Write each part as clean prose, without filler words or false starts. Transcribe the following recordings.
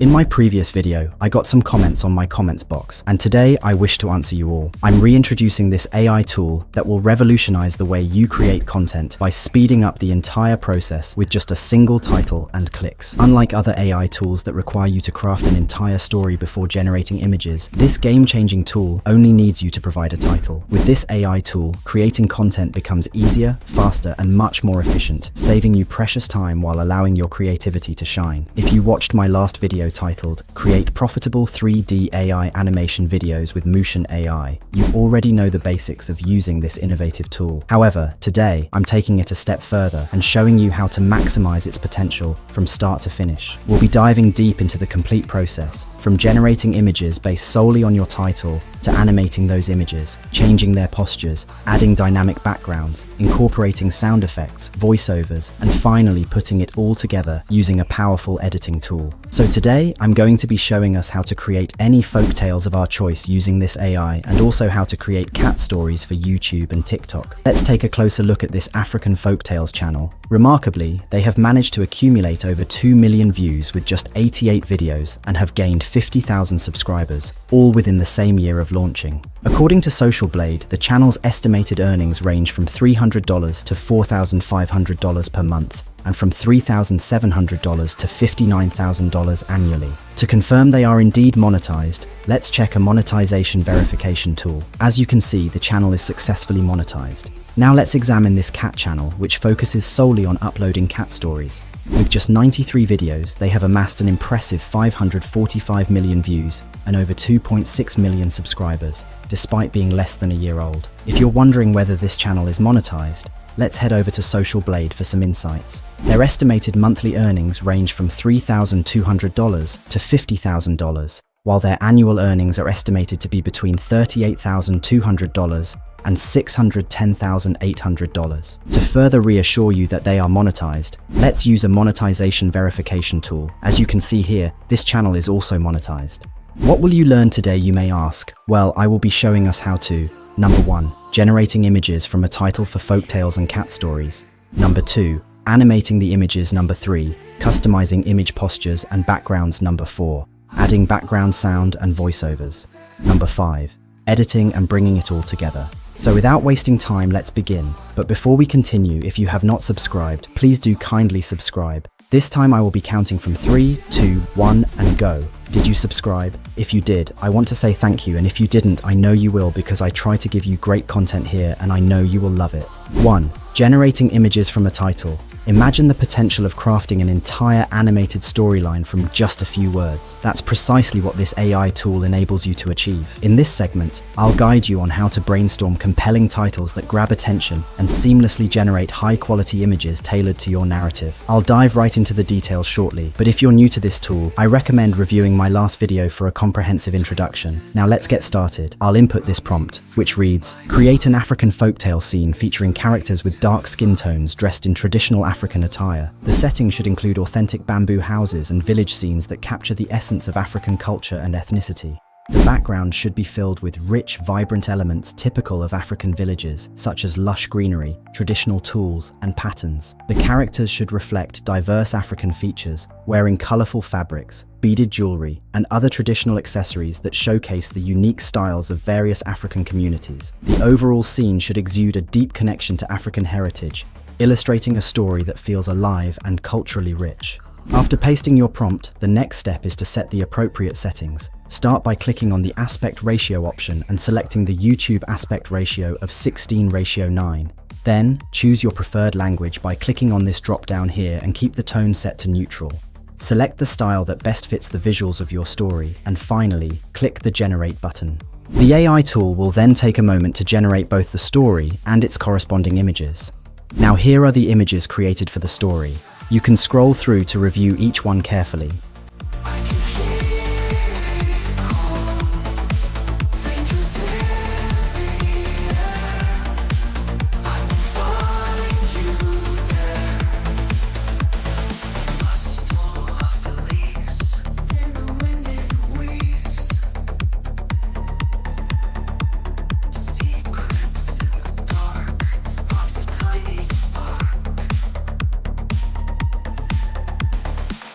In my previous video, I got some comments on my comments box, and today I wish to answer you all. I'm reintroducing this AI tool that will revolutionize the way you create content by speeding up the entire process with just a single title and clicks. Unlike other AI tools that require you to craft an entire story before generating images, this game-changing tool only needs you to provide a title. With this AI tool, creating content becomes easier, faster, and much more efficient, saving you precious time while allowing your creativity to shine. If you watched my last video titled Create Profitable 3D AI Animation Videos with Motion AI, you already know the basics of using this innovative tool. However, today I'm taking it a step further and showing you how to maximize its potential from start to finish. We'll be diving deep into the complete process, from generating images based solely on your title to animating those images, changing their postures, adding dynamic backgrounds, incorporating sound effects, voiceovers, and finally putting it all together using a powerful editing tool. So today, I'm going to be showing us how to create any folktales of our choice using this AI, and also how to create cat stories for YouTube and TikTok. Let's take a closer look at this African folktales channel. Remarkably, they have managed to accumulate over 2 million views with just 88 videos and have gained 50,000 subscribers, all within the same year of launching. According to Social Blade, the channel's estimated earnings range from $300 to $4,500 per month, and from $3,700 to $59,000 annually. To confirm they are indeed monetized, let's check a monetization verification tool. As you can see, the channel is successfully monetized. Now let's examine this cat channel, which focuses solely on uploading cat stories. With just 93 videos, they have amassed an impressive 545 million views and over 2.6 million subscribers, despite being less than a year old. If you're wondering whether this channel is monetized, let's head over to Social Blade for some insights. Their estimated monthly earnings range from $3,200 to $50,000, while their annual earnings are estimated to be between $38,200 and $610,800. To further reassure you that they are monetized, let's use a monetization verification tool. As you can see here, this channel is also monetized. What will you learn today, you may ask? Well, I will be showing us how to: Number 1. Generating images from a title for folktales and cat stories. Number 2. Animating the images. Number 3. Customizing image postures and backgrounds. Number 4. Adding background sound and voiceovers. Number 5. Editing and bringing it all together. So without wasting time, let's begin. But before we continue, if you have not subscribed, please do kindly subscribe. This time I will be counting from 3, 2, 1, and go. Did you subscribe? If you did, I want to say thank you, and if you didn't, I know you will, because I try to give you great content here and I know you will love it. 1. Generating images from a title. Imagine the potential of crafting an entire animated storyline from just a few words. That's precisely what this AI tool enables you to achieve. In this segment, I'll guide you on how to brainstorm compelling titles that grab attention and seamlessly generate high-quality images tailored to your narrative. I'll dive right into the details shortly, but if you're new to this tool, I recommend reviewing my last video for a comprehensive introduction. Now let's get started. I'll input this prompt, which reads: create an African folktale scene featuring characters with dark skin tones dressed in traditional African attire. The setting should include authentic bamboo houses and village scenes that capture the essence of African culture and ethnicity. The background should be filled with rich, vibrant elements typical of African villages, such as lush greenery, traditional tools, and patterns. The characters should reflect diverse African features, wearing colorful fabrics, beaded jewelry, and other traditional accessories that showcase the unique styles of various African communities. The overall scene should exude a deep connection to African heritage, illustrating a story that feels alive and culturally rich. After pasting your prompt, the next step is to set the appropriate settings. Start by clicking on the aspect ratio option and selecting the YouTube aspect ratio of 16:9. Then, choose your preferred language by clicking on this drop-down here and keep the tone set to neutral. Select the style that best fits the visuals of your story, and finally, click the Generate button. The AI tool will then take a moment to generate both the story and its corresponding images. Now here are the images created for the story. You can scroll through to review each one carefully.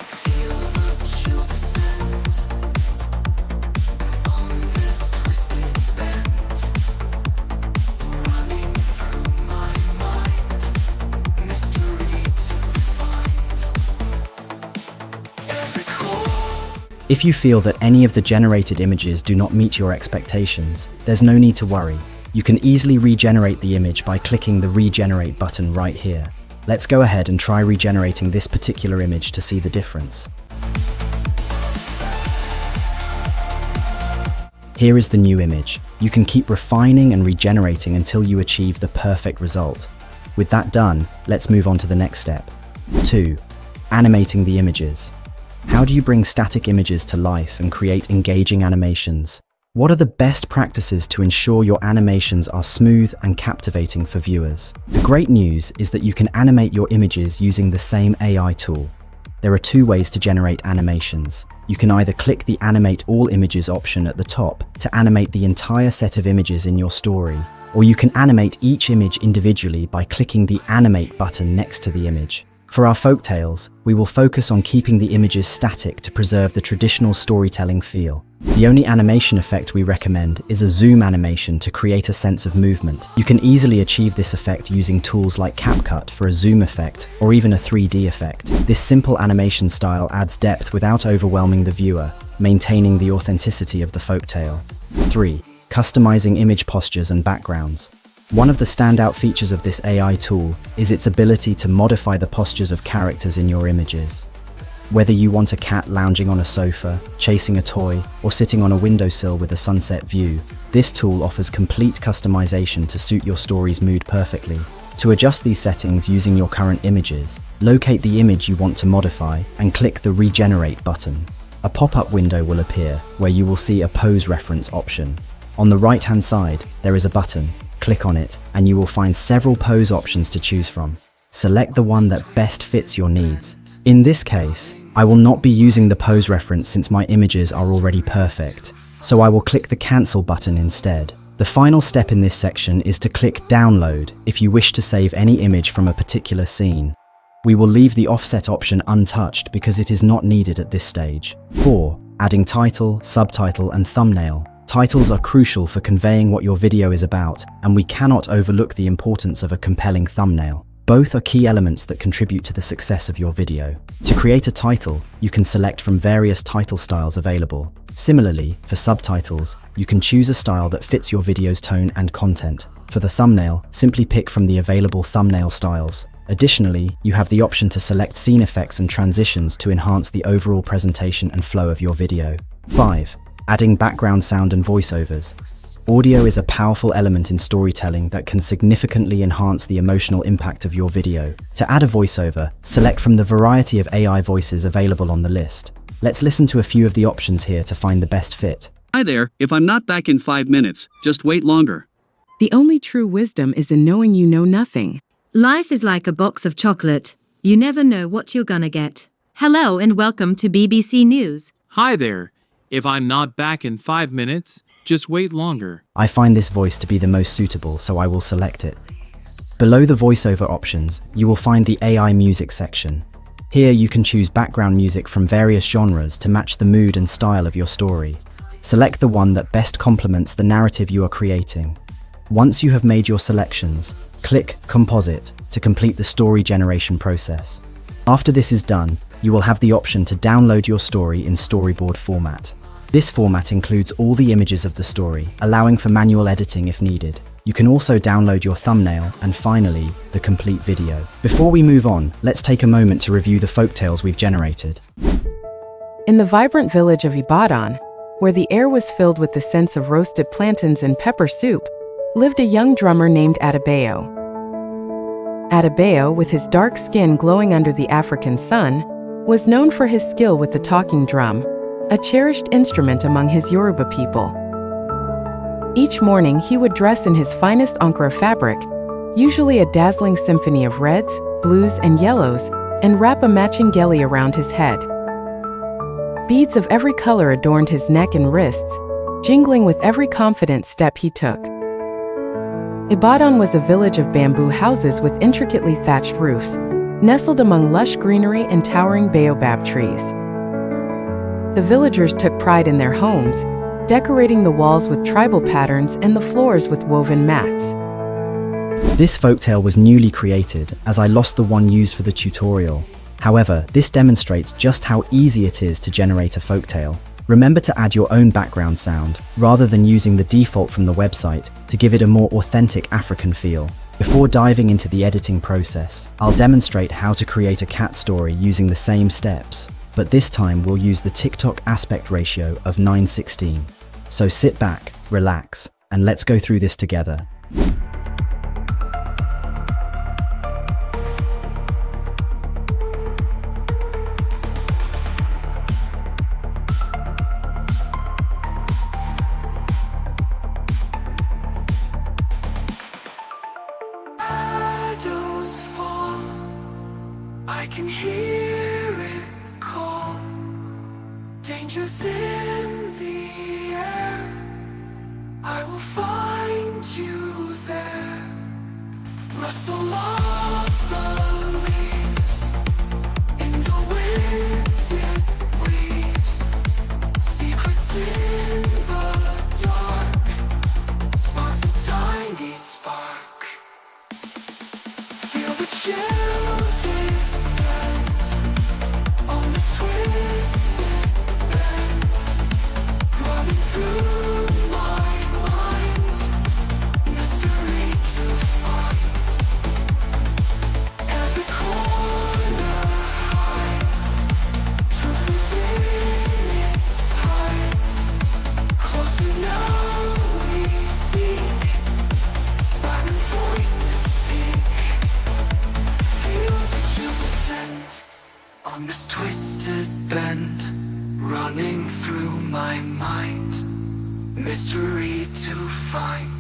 Feel the If you feel that any of the generated images do not meet your expectations, there's no need to worry. You can easily regenerate the image by clicking the Regenerate button right here. Let's go ahead and try regenerating this particular image to see the difference. Here is the new image. You can keep refining and regenerating until you achieve the perfect result. With that done, let's move on to the next step. 2. Animating the images. How do you bring static images to life and create engaging animations? What are the best practices to ensure your animations are smooth and captivating for viewers? The great news is that you can animate your images using the same AI tool. There are 2 ways to generate animations. You can either click the Animate All Images option at the top to animate the entire set of images in your story, or you can animate each image individually by clicking the Animate button next to the image. For our folktales, we will focus on keeping the images static to preserve the traditional storytelling feel. The only animation effect we recommend is a zoom animation to create a sense of movement. You can easily achieve this effect using tools like CapCut for a zoom effect or even a 3D effect. This simple animation style adds depth without overwhelming the viewer, maintaining the authenticity of the folktale. 3. Customizing image postures and backgrounds. One of the standout features of this AI tool is its ability to modify the postures of characters in your images. Whether you want a cat lounging on a sofa, chasing a toy, or sitting on a windowsill with a sunset view, this tool offers complete customization to suit your story's mood perfectly. To adjust these settings using your current images, locate the image you want to modify and click the Regenerate button. A pop-up window will appear where you will see a pose reference option. On the right-hand side, there is a button. Click on it, and you will find several pose options to choose from. Select the one that best fits your needs. In this case, I will not be using the pose reference since my images are already perfect, so I will click the Cancel button instead. The final step in this section is to click Download if you wish to save any image from a particular scene. We will leave the offset option untouched because it is not needed at this stage. 4. Adding title, subtitle, and thumbnail. Titles are crucial for conveying what your video is about, and we cannot overlook the importance of a compelling thumbnail. Both are key elements that contribute to the success of your video. To create a title, you can select from various title styles available. Similarly, for subtitles, you can choose a style that fits your video's tone and content. For the thumbnail, simply pick from the available thumbnail styles. Additionally, you have the option to select scene effects and transitions to enhance the overall presentation and flow of your video. 5. Adding background sound and voiceovers. Audio is a powerful element in storytelling that can significantly enhance the emotional impact of your video. To add a voiceover, select from the variety of AI voices available on the list. Let's listen to a few of the options here to find the best fit. Hi there, if I'm not back in 5 minutes, just wait longer. The only true wisdom is in knowing you know nothing. Life is like a box of chocolate. You never know what you're gonna get. Hello and welcome to BBC News. Hi there. If I'm not back in 5 minutes, just wait longer. I find this voice to be the most suitable, so I will select it. Below the voiceover options, you will find the AI music section. Here you can choose background music from various genres to match the mood and style of your story. Select the one that best complements the narrative you are creating. Once you have made your selections, click Composite to complete the story generation process. After this is done, you will have the option to download your story in storyboard format. This format includes all the images of the story, allowing for manual editing if needed. You can also download your thumbnail and finally, the complete video. Before we move on, let's take a moment to review the folktales we've generated. In the vibrant village of Ibadan, where the air was filled with the scents of roasted plantains and pepper soup, lived a young drummer named Adebayo. Adebayo, with his dark skin glowing under the African sun, was known for his skill with the talking drum, a cherished instrument among his Yoruba people. Each morning he would dress in his finest Ankara fabric, usually a dazzling symphony of reds, blues, and yellows, and wrap a matching geli around his head. Beads of every color adorned his neck and wrists, jingling with every confident step he took. Ibadan was a village of bamboo houses with intricately thatched roofs, nestled among lush greenery and towering baobab trees. The villagers took pride in their homes, decorating the walls with tribal patterns and the floors with woven mats. This folktale was newly created as I lost the one used for the tutorial. However, this demonstrates just how easy it is to generate a folktale. Remember to add your own background sound, rather than using the default from the website to give it a more authentic African feel. Before diving into the editing process, I'll demonstrate how to create a cat story using the same steps, but this time we'll use the TikTok aspect ratio of 9:16. So sit back, relax, and let's go through this together. Shadows fall, I can hear it call. Danger's in the air, I will find you there. Rustle of the leaves, in the wind it weaves. Secrets in the dark, sparks a tiny spark. Feel the chill descend on the twisted bends, running through my mind, mystery to find. Every corner hides truth within its tides. Closer now we seek, silent voices speak. Feel the chill descend on this twisted bend, running through my mind, mystery to find.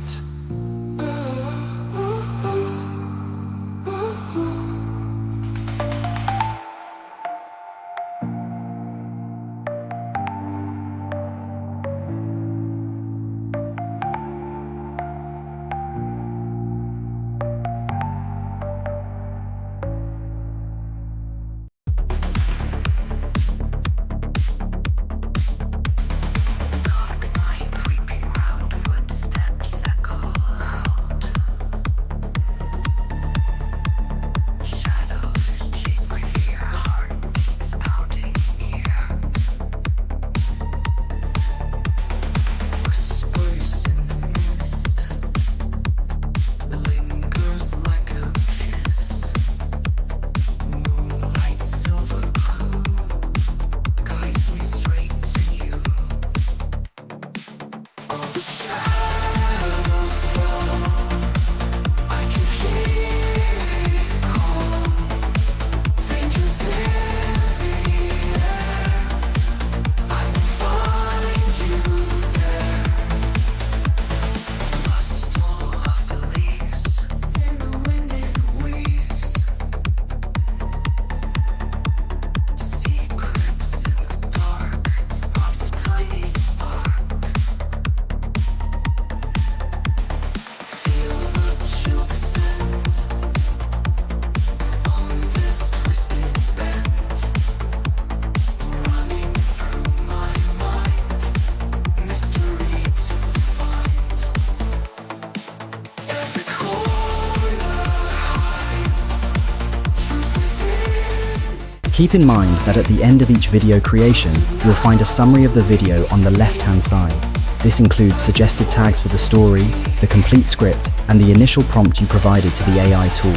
Keep in mind that at the end of each video creation, you'll find a summary of the video on the left-hand side. This includes suggested tags for the story, the complete script, and the initial prompt you provided to the AI tool.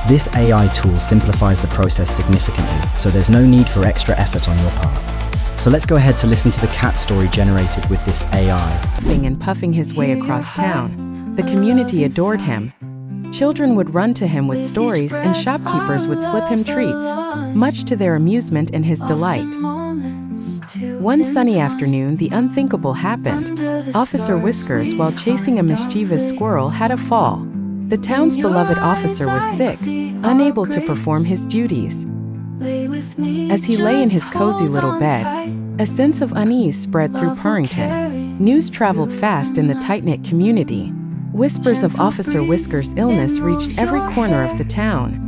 This AI tool simplifies the process significantly, so there's no need for extra effort on your part. So let's go ahead to listen to the cat story generated with this AI. Puffing and puffing his way across town, the community adored him. Children would run to him with stories and shopkeepers would slip him treats, much to their amusement and his delight. One sunny afternoon, the unthinkable happened. Officer Whiskers, while chasing a mischievous squirrel, had a fall. The town's beloved officer was sick, unable to perform his duties. As he lay in his cozy little bed, a sense of unease spread through Purrington. News traveled fast in the tight-knit community. Whispers of Officer Whiskers' illness reached every corner of the town.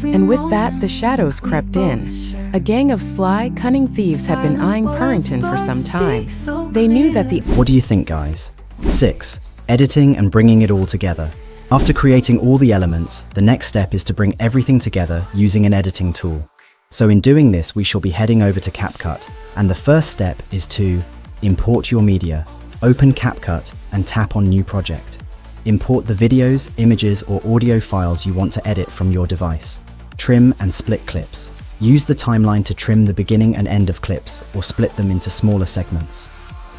And with that, the shadows crept in. A gang of sly, cunning thieves had been eyeing Purrington for some time. They knew that the... What do you think, guys? 6. Editing and bringing it all together. After creating all the elements, the next step is to bring everything together using an editing tool. So in doing this, we shall be heading over to CapCut, and the first step is to import your media. Open CapCut and tap on New Project. Import the videos, images, or audio files you want to edit from your device. Trim and split clips. Use the timeline to trim the beginning and end of clips or split them into smaller segments.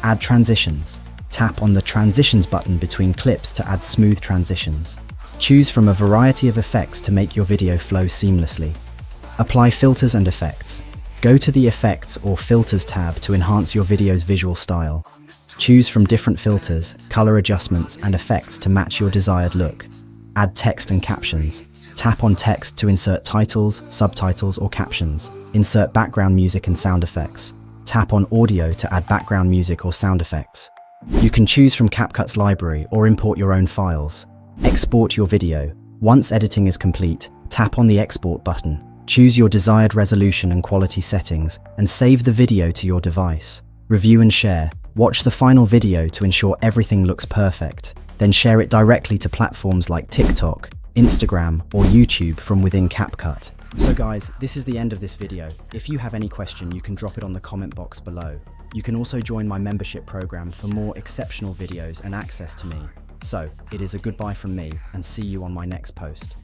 Add transitions. Tap on the Transitions button between clips to add smooth transitions. Choose from a variety of effects to make your video flow seamlessly. Apply filters and effects. Go to the Effects or Filters tab to enhance your video's visual style. Choose from different filters, color adjustments, and effects to match your desired look. Add text and captions. Tap on text to insert titles, subtitles, or captions. Insert background music and sound effects. Tap on audio to add background music or sound effects. You can choose from CapCut's library or import your own files. Export your video. Once editing is complete, tap on the Export button. Choose your desired resolution and quality settings and save the video to your device. Review and share. Watch the final video to ensure everything looks perfect. Then share it directly to platforms like TikTok, Instagram, or YouTube from within CapCut. So guys, this is the end of this video. If you have any question, you can drop it on the comment box below. You can also join my membership program for more exceptional videos and access to me. So, it is a goodbye from me, and see you on my next post.